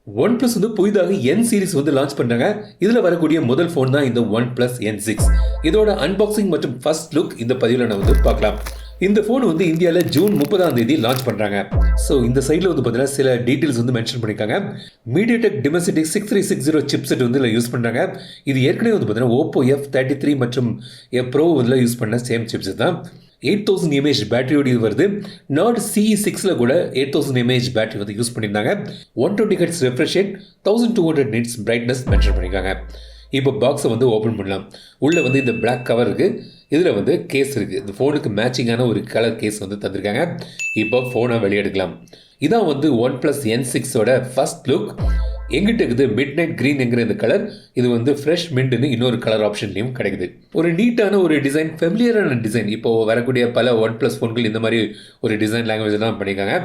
OnePlus வந்து புதிதாக N series வந்து லான்ச் பண்றாங்க. இதுல வரக்கூடிய முதல் ஃபோன் தான் இந்த OnePlus N6. இதோட அன்பாக்சிங் மற்றும் ஃபர்ஸ்ட் லுக் இந்த பதிவுல நான் வந்து பார்க்கலாம். இந்த ஃபோன் வந்து இந்தியால ஜூன் 30ஆம் தேதி லான்ச் பண்றாங்க. ஸோ இந்த சைட்ல வந்து பார்த்தீங்கன்னா சில டீடைல்ஸ் வந்து மென்ஷன் பண்ணிருக்காங்க. MediaTek Dimensity 6360 சிப்செட் வந்து இதில் யூஸ் பண்றாங்க. இது ஏற்கனவே வந்து பார்த்தீங்கன்னா Oppo F33 மற்றும் Pro இதில் யூஸ் பண்ண சேம் சிப்செட் தான். 8000 mAh பேட்டரியோடு இது வருது. நாட் CE6ல கூட 8000 mAh பேட்டரி வந்து யூஸ் பண்ணியிருந்தாங்க. 120 Hz refresh rate, 1200 nits brightness mention பண்ணியிருக்காங்க. இப்போ பாக்ஸை வந்து ஓப்பன் பண்ணலாம். உள்ளே வந்து இந்த பிளாக் கவர் இருக்குது. இதில் வந்து கேஸ் இருக்குது. இந்த ஃபோனுக்கு மேட்சிங்கான ஒரு கலர் கேஸ் வந்து தந்திருக்காங்க. இப்போ ஃபோனை வெளியெடுக்கலாம். இதான் வந்து OnePlus N6ஓட ஃபர்ஸ்ட் லுக். எங்கிட்ட இருக்குது மிட் நைட் க்ரீன் என்கிற இந்த கலர். இது வந்து ஃப்ரெஷ் மின்ட்னு இன்னொரு கலர் ஆப்ஷன்லையும் கிடைக்குது. ஒரு நீட்டான ஒரு டிசைன், ஃபெமிலியரான டிசைன். இப்போ வரக்கூடிய பல OnePlus ஃபோன்கள் இந்த மாதிரி ஒரு டிசைன் லாங்குவேஜ் தான் பண்ணியிருக்காங்க.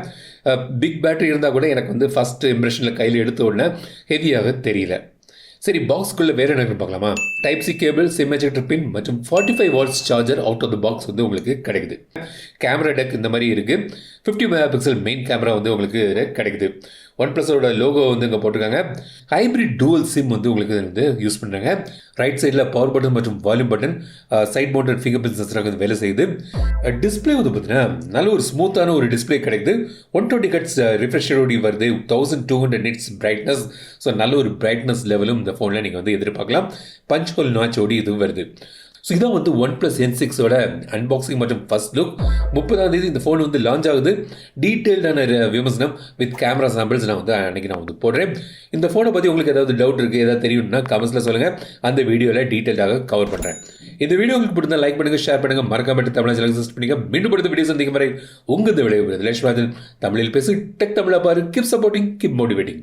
பிக் பேட்டரி இருந்தால் கூட எனக்கு வந்து ஃபர்ஸ்ட் இம்ப்ரெஷனில் கையில் எடுத்த உடனே ஹெவியாக தெரியல. சரி, பாக்ஸ்க்குள்ளே வேறு என்ன பார்க்கலாமா? Type C cable, sim ejector pin மற்றும் 45 watts charger out of the box வந்து உங்களுக்கு கிடைக்குது. கேமரா டெக் இந்த மாதிரி இருக்குது. 50 மெகா மெயின் கேமரா வந்து உங்களுக்கு கிடைக்குது. OnePlusஓட லோகோ வந்து இங்கே போட்டிருக்காங்க. ஹைப்ரிட் டூவல் சிம் வந்து உங்களுக்கு வந்து யூஸ் பண்ணுறாங்க. ரைட் சைடில் பவர் பட்டன் மற்றும் volume button, side mounted fingerprint சென்சராக வந்து வேலை செய்யுது. டிஸ்பிளே வந்து பார்த்தீங்கன்னா நல்ல ஒரு ஸ்மூத்தான ஒரு டிஸ்பிளே கிடைக்குது. 120 Hz refresh rate வருது. 1200 nits brightness. ஸோ நல்ல ஒரு பிரைட்னஸ் லெவலும் இந்த ஃபோனில் நீங்கள் வந்து எதிர்பார்க்கலாம். பஞ்ச் ஹோல் நாச்சோடி இதுவும் வருது. ஸோ இதான் வந்து OnePlus N6ஓட அன்பாக்சிங் மற்றும் ஃபர்ஸ்ட் லுக். 30ஆம் தேதி இந்த ஃபோன் வந்து லான்ச் ஆகுது. டீட்டெயில்டான விமர்சனம் வித் கேமரா சாம்பிள்ஸ் நான் வந்து போடுறேன். இந்த ஃபோனை பற்றி உங்களுக்கு ஏதாவது டவுட் இருக்குது, ஏதாவது தெரியும்னா கமெண்ட்ஸில் சொல்லுங்கள். அந்த வீடியோவில் டீட்டெயிலாக கவர் பண்ணுறேன். இந்த வீடியோ உங்களுக்கு பிடிச்சா லைக் பண்ணுங்கள், ஷேர் பண்ணுங்கள், மறக்காம தமிழ் சேனல் சப்ஸ்கிரைப் பண்ணுங்கள். மீண்டும் அடுத்த வீடியோ சந்திக்கும் வரை உங்கள் விளைவு தமிழில் பேசி டெக் தமிழா பாரு. Keep supporting, keep motivating.